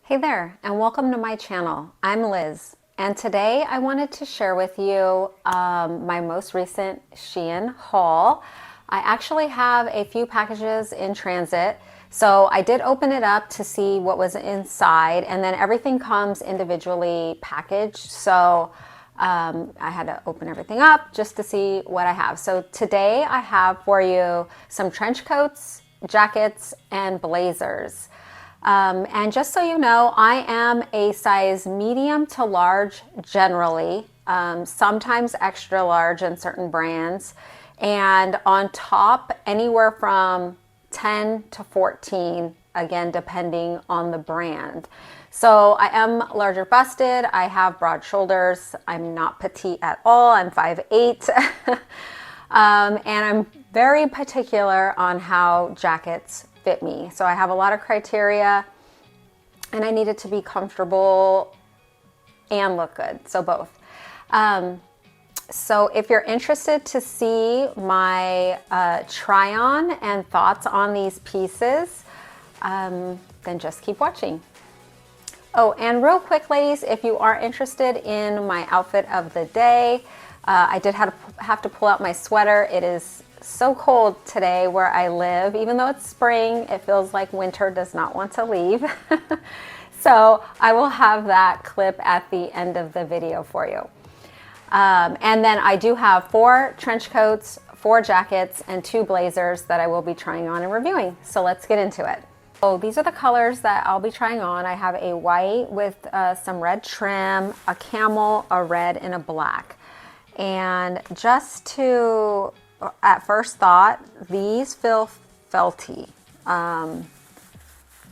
Hey there, and welcome to my channel. I'm Liz, and today I wanted to share with you my most recent SHEIN haul. I actually have a few packages in transit, so I did open it up to see what was inside, and then everything comes individually packaged, so I had to open everything up just to see what I have. So today I have for you some trench coats, jackets, and blazers. And just so you know, I am a size medium to large generally, sometimes extra large in certain brands, and on top anywhere from 10 to 14, again, depending on the brand. So I am larger busted, I have broad shoulders, I'm not petite at all, I'm 5'8", and I'm very particular on how jackets fit me. So I have a lot of criteria, and I need it to be comfortable and look good, so both. So if you're interested to see my try on and thoughts on these pieces, then just keep watching. Oh, and real quick, ladies, if you are interested in my outfit of the day, I did have to pull out my sweater. It is so cold today where I live. Even though it's spring, it feels like winter does not want to leave. So I will have that clip at the end of the video for you. And then I do have 4 trench coats, 4 jackets, and 2 blazers that I will be trying on and reviewing. So let's get into it. So these are the colors that I'll be trying on. I have a white with some red trim, a camel, a red, and a black. And just to, at first thought, these feel felty,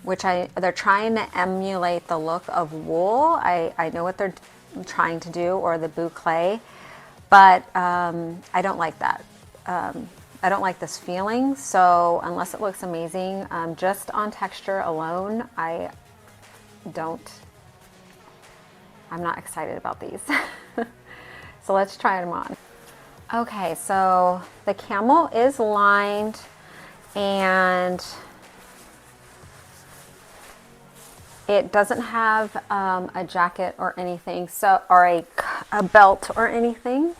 which they're trying to emulate the look of wool. I know what they're trying to do, or the boucle, but I don't like that. I don't like this feeling, so unless it looks amazing, just on texture alone, I'm not excited about these. So let's try them on. Okay, so the camel is lined, and it doesn't have a jacket or anything, so, or a belt or anything.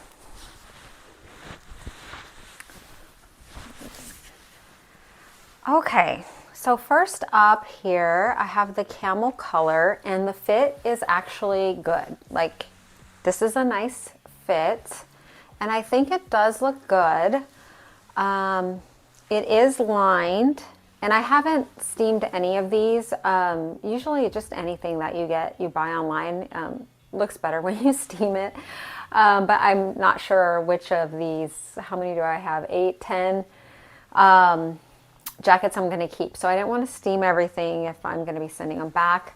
Okay, so first up here, I have the camel color, and the fit is actually good. Like, this is a nice fit, and I think it does look good. It is lined, and I haven't steamed any of these. Usually just anything that you buy online looks better when you steam it. But I'm not sure which of these, how many do I have? 8, 10 jackets I'm gonna keep. So I didn't want to steam everything if I'm gonna be sending them back.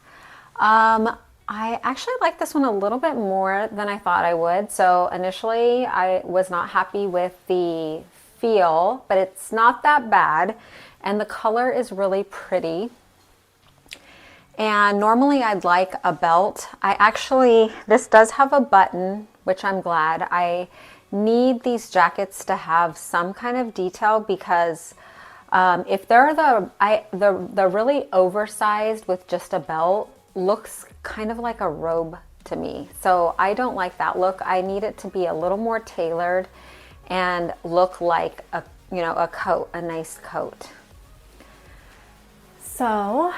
I actually like this one a little bit more than I thought I would. So initially I was not happy with the feel, but it's not that bad. And the color is really pretty. And normally I'd like a belt. This does have a button, which I'm glad. I need these jackets to have some kind of detail, because if they're the really oversized with just a belt, looks kind of like a robe to me. So I don't like that look. I need it to be a little more tailored and look like a coat, a nice coat. So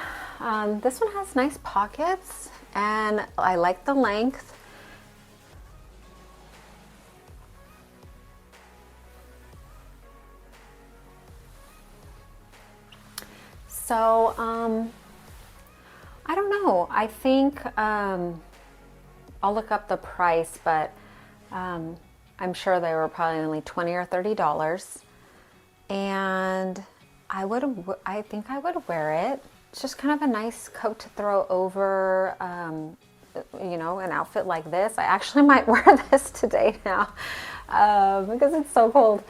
this one has nice pockets, and I like the length. So I don't know. I think I'll look up the price, but I'm sure they were probably only $20 or $30, and I think I would wear it. It's just kind of a nice coat to throw over, an outfit like this. I actually might wear this today now because it's so cold.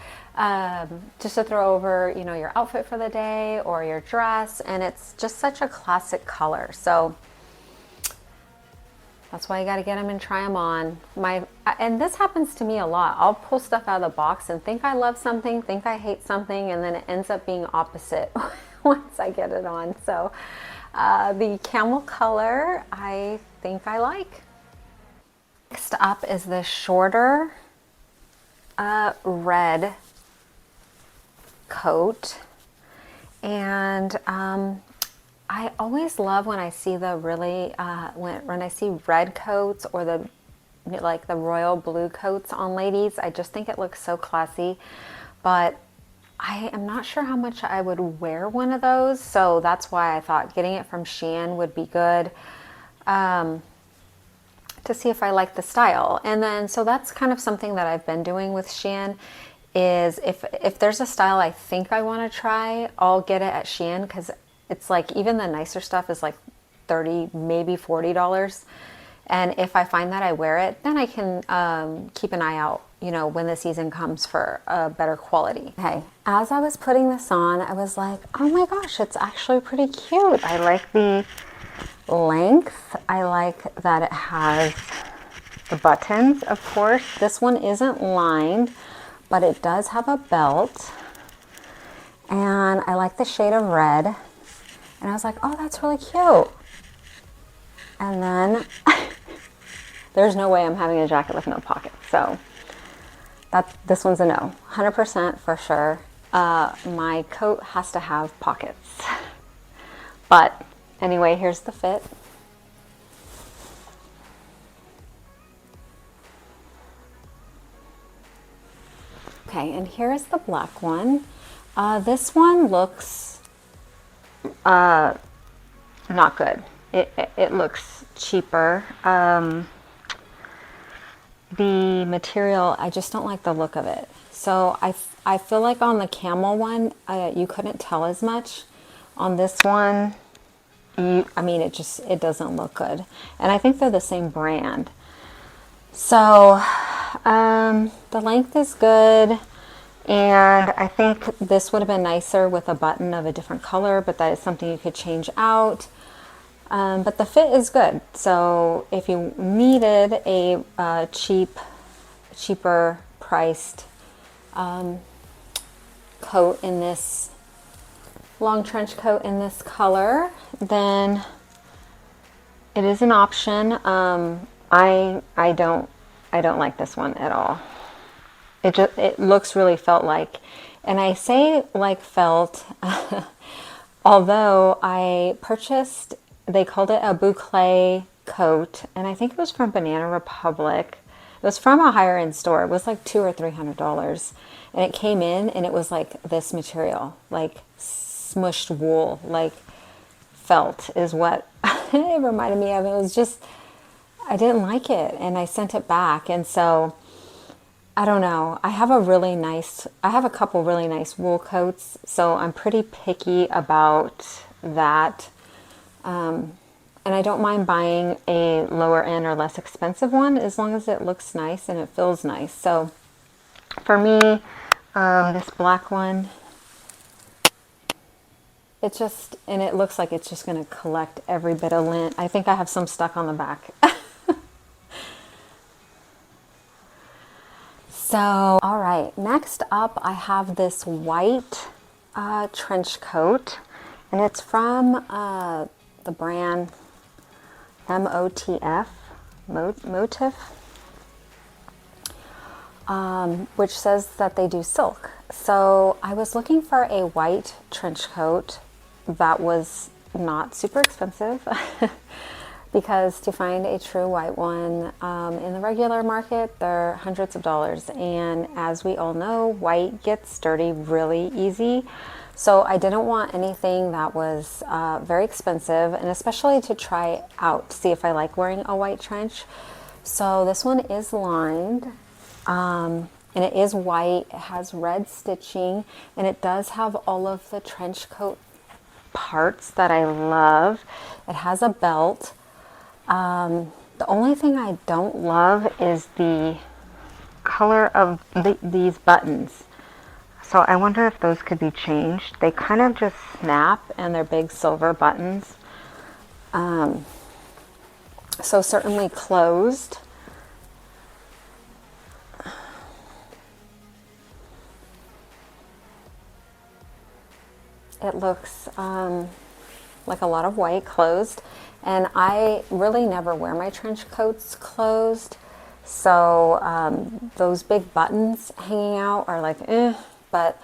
Just to throw over, your outfit for the day or your dress, and it's just such a classic color. So that's why you got to get them and try them on. And this happens to me a lot. I'll pull stuff out of the box and think I love something, think I hate something, and then it ends up being opposite once I get it on. So The camel color, I think I like. Next up is the shorter red coat. And I always love when I see the really, when I see red coats or the like the royal blue coats on ladies. I just think it looks so classy, but I am not sure how much I would wear one of those, so that's why I thought getting it from SHEIN would be good, to see if I like the style. And then, so that's kind of something that I've been doing with SHEIN, is if there's a style I think I want to try, I'll get it at SHEIN, because it's like even the nicer stuff is like $30, maybe $40. And if I find that I wear it, then I can keep an eye out, you know, when the season comes for a better quality. Okay, as I was putting this on, I was like, oh my gosh, it's actually pretty cute. I like the length. I like that it has the buttons, of course. This one isn't lined, but it does have a belt. And I like the shade of red. And I was like, oh, that's really cute. And then there's no way I'm having a jacket with no pockets. So this one's a no, 100% for sure. My coat has to have pockets. But anyway, here's the fit. Okay, and here's the black one. This one looks not good. It looks cheaper. The material, I just don't like the look of it. So I feel like on the camel one, you couldn't tell as much. On this one, I mean, it doesn't look good. And I think they're the same brand. So the length is good. And I think this would have been nicer with a button of a different color, but that is something you could change out. But the fit is good. So if you needed a cheaper priced coat in this long trench coat in this color, then it is an option. I don't like this one at all. It looks really felt-like, and I say like felt, although I purchased, they called it a boucle coat, and I think it was from Banana Republic. It was from a higher end store. It was like $200 or $300, and it came in and it was like this material, like smushed wool, like felt is what it reminded me of. It was just, I didn't like it, and I sent it back. And so I don't know. I have a couple really nice wool coats, so I'm pretty picky about that. And I don't mind buying a lower end or less expensive one as long as it looks nice and it feels nice. So for me, this black one, and it looks like it's just going to collect every bit of lint. I think I have some stuck on the back. So, all right, next up I have this white trench coat, and it's from the brand MOTF, which says that they do silk. So I was looking for a white trench coat that was not super expensive because to find a true white one in the regular market, they're hundreds of dollars. And as we all know, white gets dirty really easy. So I didn't want anything that was very expensive, and especially to try out to see if I like wearing a white trench. So this one is lined, and it is white. It has red stitching, and it does have all of the trench coat parts that I love. It has a belt. The only thing I don't love is the color of these buttons. So I wonder if those could be changed. They kind of just snap, and they're big silver buttons. So certainly closed. It looks like a lot of white closed, and I really never wear my trench coats closed, so those big buttons hanging out are like but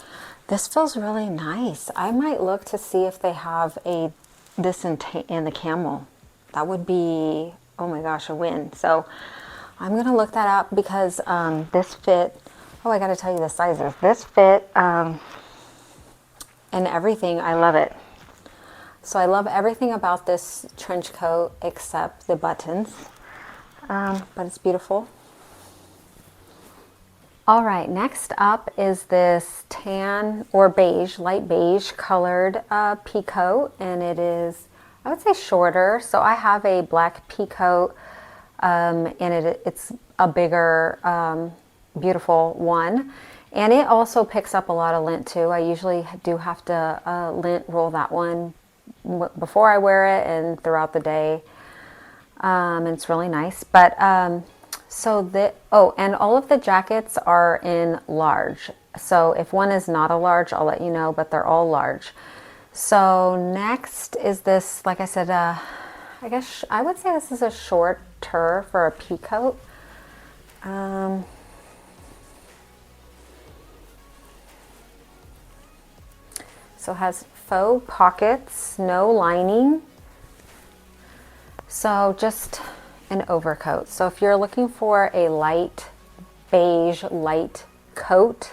this feels really nice. I might look to see if they have this in the camel. That would be, oh my gosh, a win. So I'm gonna look that up because this fit, oh, I gotta tell you the sizes. This fit and everything, I love it. So I love everything about this trench coat except the buttons, but it's beautiful. All right, next up is this tan or beige, light beige colored pea coat, and it is, I would say, shorter. So I have a black pea coat, and it's a bigger, beautiful one. And it also picks up a lot of lint too. I usually do have to lint roll that one before I wear it and throughout the day. It's really nice. But and all of the jackets are in large. So if one is not a large, I'll let you know, but they're all large. So next is this, like I said, I guess I would say this is a shorter for a pea coat. So it has faux pockets, no lining. So just an overcoat. So if you're looking for a light beige, light coat,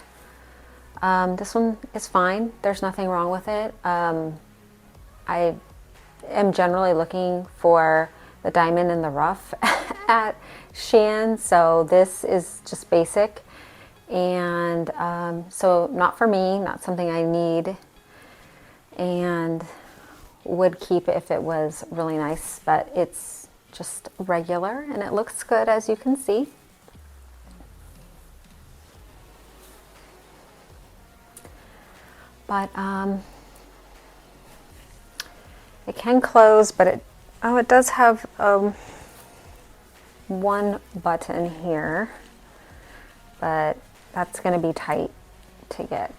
this one is fine. There's nothing wrong with it. I am generally looking for the diamond in the rough at SHEIN, so this is just basic. And so not for me, not something I need, and would keep if it was really nice, but it's just regular and it looks good, as you can see. But it can close, but it does have one button here, but that's going to be tight to get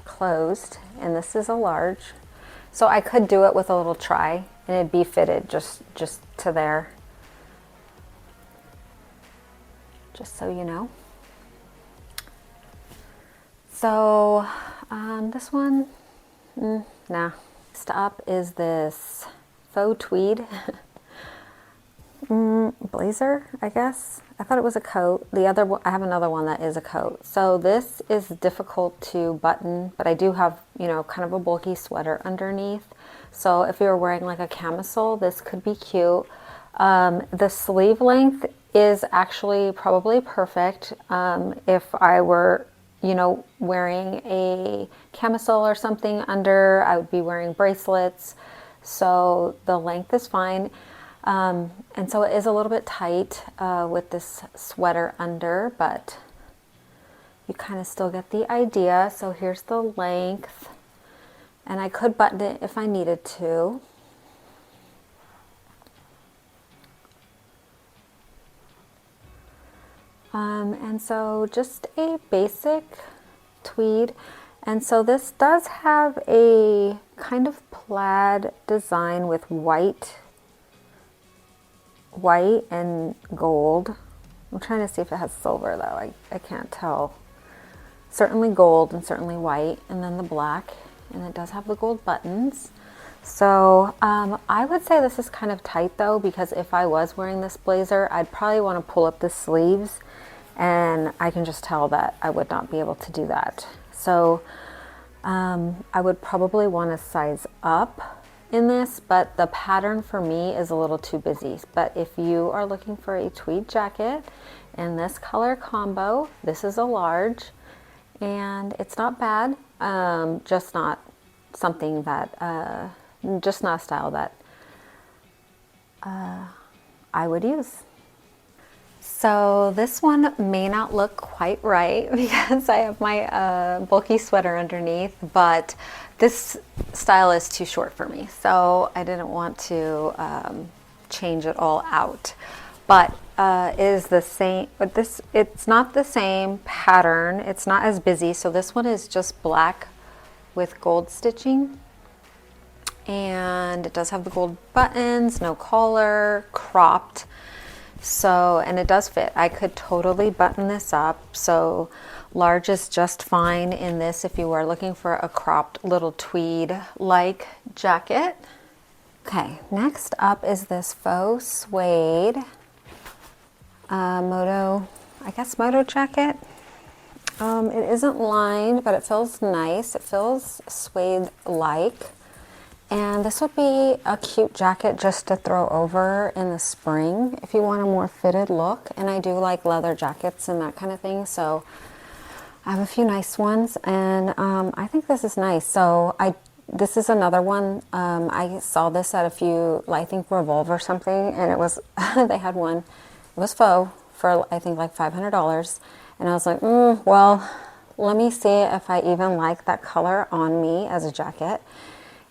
closed, and this is a large. So I could do it with a little try and it'd be fitted just to there, just so you know. So this one, nah. Next up is this faux tweed blazer, I guess. I thought it was a coat. I have another one that is a coat. So this is difficult to button, but I do have, kind of a bulky sweater underneath. So if you're wearing like a camisole, this could be cute. The sleeve length is actually probably perfect. If I were, wearing a camisole or something under, I would be wearing bracelets. So the length is fine. And so it is a little bit tight with this sweater under, but you kind of still get the idea. So here's the length, and I could button it if I needed to. And so just a basic tweed. And so this does have a kind of plaid design with white and gold. I'm trying to see if it has silver though. I can't tell. Certainly gold and certainly white, and then the black, and it does have the gold buttons. So I would say this is kind of tight though, because if I was wearing this blazer, I'd probably want to pull up the sleeves, and I can just tell that I would not be able to do that. So I would probably want to size up in this, but the pattern for me is a little too busy. But if you are looking for a tweed jacket in this color combo, this is a large, and it's not bad, just not something that, just not a style that I would use. So this one may not look quite right because I have my bulky sweater underneath, but this style is too short for me, so I didn't want to change it all out. But it is the same, but it's not the same pattern. It's not as busy. So this one is just black with gold stitching, and it does have the gold buttons, no collar, cropped. So, and it does fit. I could totally button this up. So large is just fine in this if you are looking for a cropped little tweed-like jacket. Okay, next up is this faux suede moto jacket. It isn't lined, but it feels nice. It feels suede-like. And this would be a cute jacket just to throw over in the spring if you want a more fitted look. And I do like leather jackets and that kind of thing. So I have a few nice ones, and I think this is nice. So this is another one. I saw this at a few, I think Revolve or something, and it was, they had one. It was faux for I think like $500. And I was like, well, let me see if I even like that color on me as a jacket,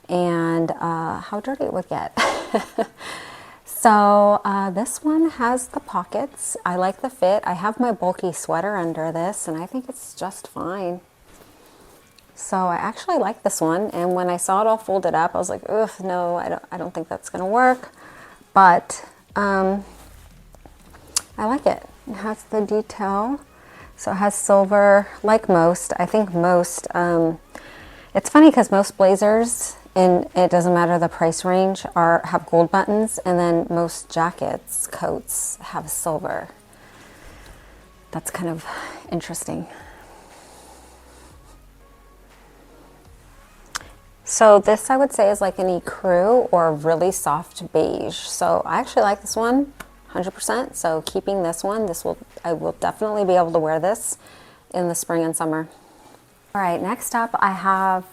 and how dirty it would get. So this one has the pockets. I like the fit. I have my bulky sweater under this, and I think it's just fine. So I actually like this one, and when I saw it all folded up, I was like, ugh, no, I don't think that's gonna work. But I like it. It has the detail. So it has silver, like most. I think most, it's funny because most blazers, and it doesn't matter the price range, have gold buttons, and then most jackets, coats, have silver. That's kind of interesting. So this I would say is like an ecru or really soft beige. So I actually like this one 100%. So keeping this one, I will definitely be able to wear this in the spring and summer. All right, next up I have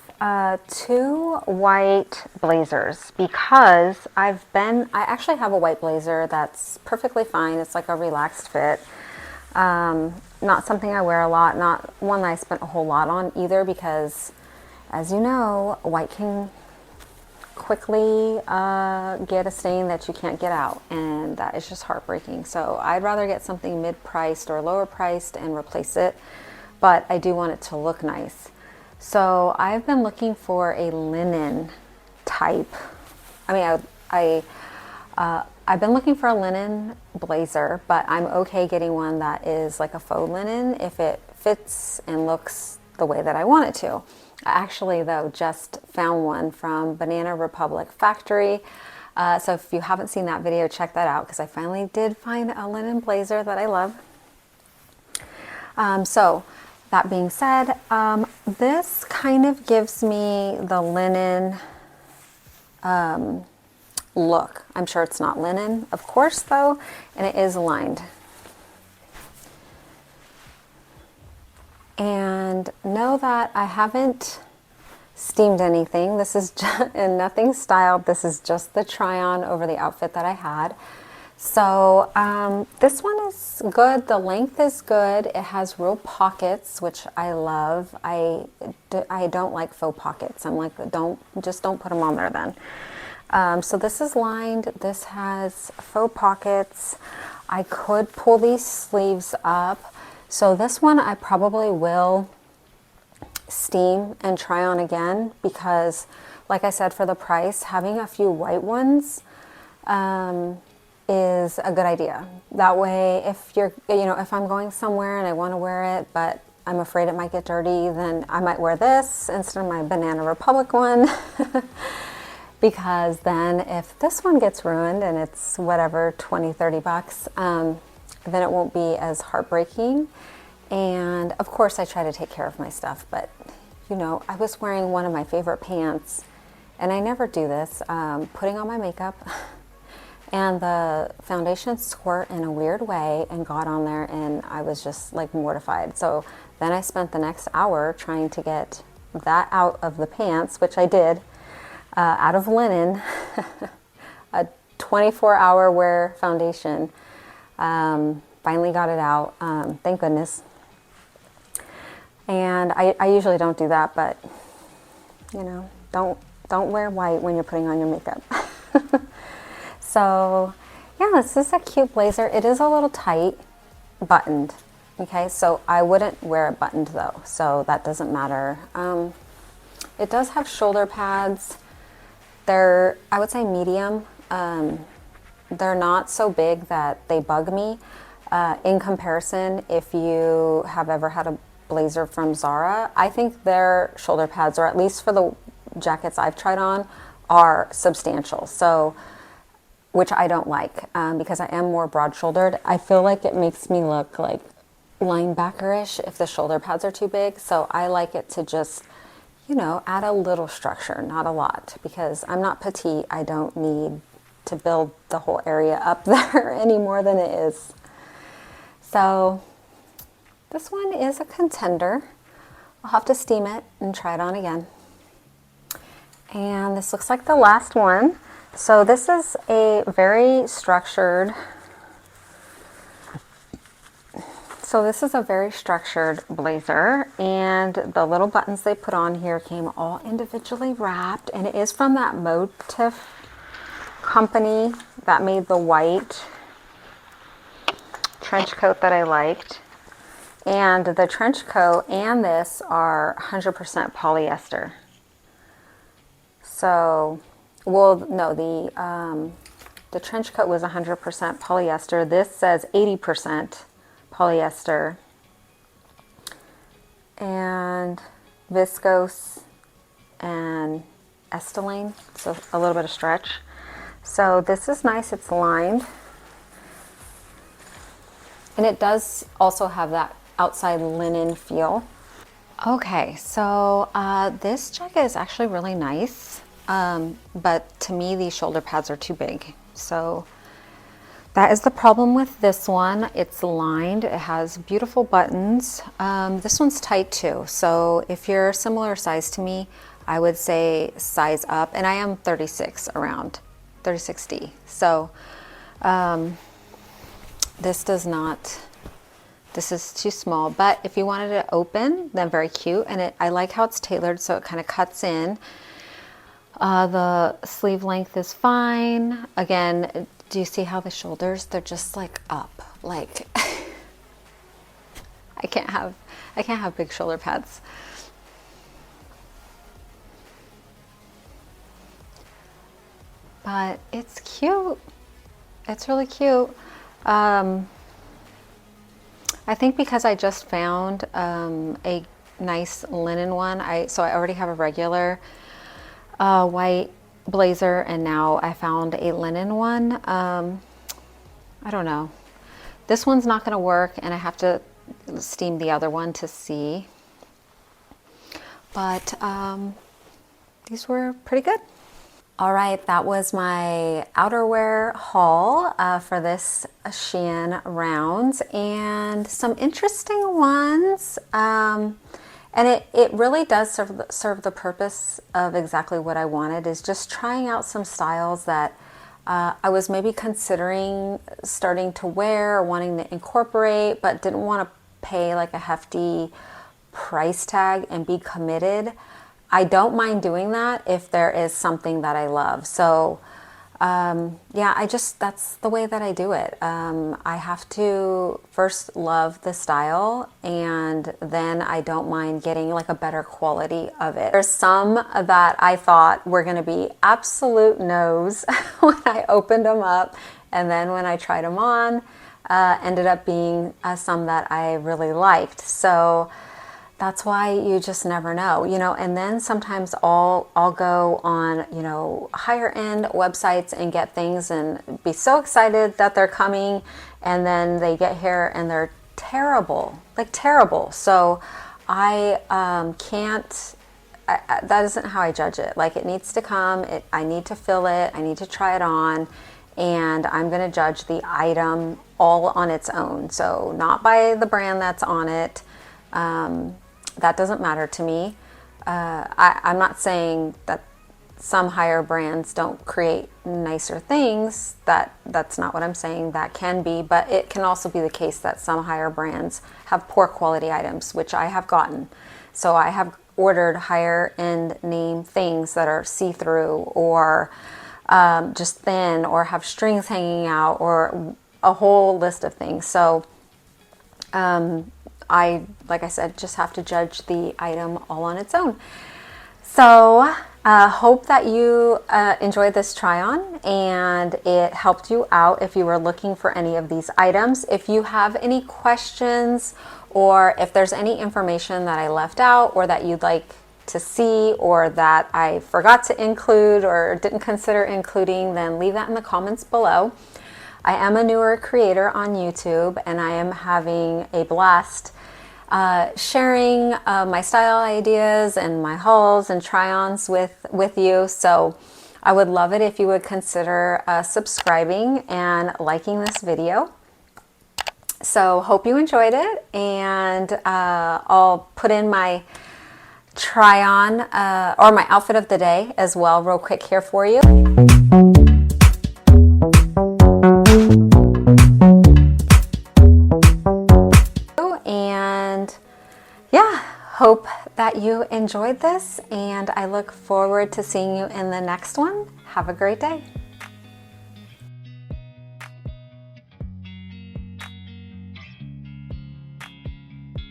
two white blazers because I actually have a white blazer that's perfectly fine. It's like a relaxed fit. Not something I wear a lot, not one that I spent a whole lot on either, because as you know, white can quickly get a stain that you can't get out, and that is just heartbreaking. So I'd rather get something mid-priced or lower priced and replace it, but I do want it to look nice. So I've been looking for a linen type. I mean, I've been looking for a linen blazer, but I'm okay getting one that is like a faux linen if it fits and looks the way that I want it to. I actually, though, just found one from Banana Republic Factory. So if you haven't seen that video, check that out, because I finally did find a linen blazer that I love. So that being said, this kind of gives me the linen look. I'm sure it's not linen, of course, though, and it is lined. And know that I haven't steamed anything. This is just, and nothing styled. This is just the try-on over the outfit that I had. So this one is good. The length is good. It has real pockets, which I love. I don't like faux pockets. I'm like, just don't put them on there then. So this is lined. This has faux pockets. I could pull these sleeves up. So this one I probably will steam and try on again, because like I said, for the price, having a few white ones is a good idea. That way, if if I'm going somewhere and I want to wear it, but I'm afraid it might get dirty, then I might wear this instead of my Banana Republic one. Because then if this one gets ruined and it's whatever, 20, 30 bucks, then it won't be as heartbreaking. And of course I try to take care of my stuff, but I was wearing one of my favorite pants, and I never do this, putting on my makeup, and the foundation squirt in a weird way and got on there, and I was just like mortified. So then I spent the next hour trying to get that out of the pants, which I did, out of linen, a 24-hour wear foundation. Finally got it out, thank goodness. And I usually don't do that, but don't wear white when you're putting on your makeup. So yeah, this is a cute blazer. It is a little tight, buttoned. Okay, so I wouldn't wear it buttoned though, so that doesn't matter. It does have shoulder pads. They're, I would say, medium. They're not so big that they bug me. In comparison, if you have ever had a blazer from Zara, I think their shoulder pads, or at least for the jackets I've tried on, are substantial. So, which I don't like because I am more broad-shouldered. I feel like it makes me look like linebacker-ish if the shoulder pads are too big. So I like it to just, you know, add a little structure, not a lot, because I'm not petite. I don't need to build the whole area up there any more than it is. So this one is a contender. I'll have to steam it and try it on again. And this looks like the last one. So this is a very structured, blazer, and the little buttons they put on here came all individually wrapped, and it is from that Motif company that made the white trench coat that I liked. And the trench coat and this are 100% polyester. So, well, no, the trench coat was 100% polyester. This says 80% polyester and viscose and Estylane, so a little bit of stretch. So this is nice. It's lined, and it does also have that outside linen feel. Okay, so this jacket is actually really nice, but to me these shoulder pads are too big. So that is the problem with this one. It's lined, it has beautiful buttons. This one's tight too, so if you're a similar size to me, I would say size up, and I am 36 around, 36D. So this is too small, but if you wanted it open, then very cute. And I like how it's tailored, so it kind of cuts in. The sleeve length is fine. Again, do you see how the shoulders, they're just like up, like I can't have big shoulder pads. But it's cute. It's really cute. I think because I just found a nice linen one, so I already have a regular white blazer, and now I found a linen one. I don't know. This one's not going to work, and I have to steam the other one to see. But these were pretty good. All right, that was my outerwear haul for this SHEIN rounds, and some interesting ones. And it really does serve the purpose of exactly what I wanted, is just trying out some styles that I was maybe considering starting to wear or wanting to incorporate, but didn't want to pay like a hefty price tag and be committed. I don't mind doing that if there is something that I love. So yeah, that's the way that I do it. I have to first love the style, and then I don't mind getting like a better quality of it. There's some that I thought were going to be absolute no's when I opened them up, and then when I tried them on, ended up being some that I really liked. So that's why you just never know, you know. And then sometimes I'll go on, you know, higher end websites and get things and be so excited that they're coming, and then they get here and they're terrible, like terrible. So I can't, that isn't how I judge it. Like, it needs to come, I need to feel it, I need to try it on, and I'm going to judge the item all on its own. So not by the brand that's on it. That doesn't matter to me. I'm not saying that some higher brands don't create nicer things. That's not what I'm saying. That can be, but it can also be the case that some higher brands have poor quality items, which I have gotten. So I have ordered higher end name things that are see-through, or just thin, or have strings hanging out, or a whole list of things. So like I said, just have to judge the item all on its own. So Hope that you enjoyed this try on and it helped you out if you were looking for any of these items. If you have any questions or if there's any information that I left out or that you'd like to see or that I forgot to include or didn't consider including, then leave that in the comments below. I am a newer creator on YouTube and I am having a blast sharing my style ideas and my hauls and try-ons with you. So I would love it if you would consider subscribing and liking this video. So hope you enjoyed it, and I'll put in my try-on or my outfit of the day as well real quick here for you. Yeah, hope that you enjoyed this, and I look forward to seeing you in the next one. Have a great day.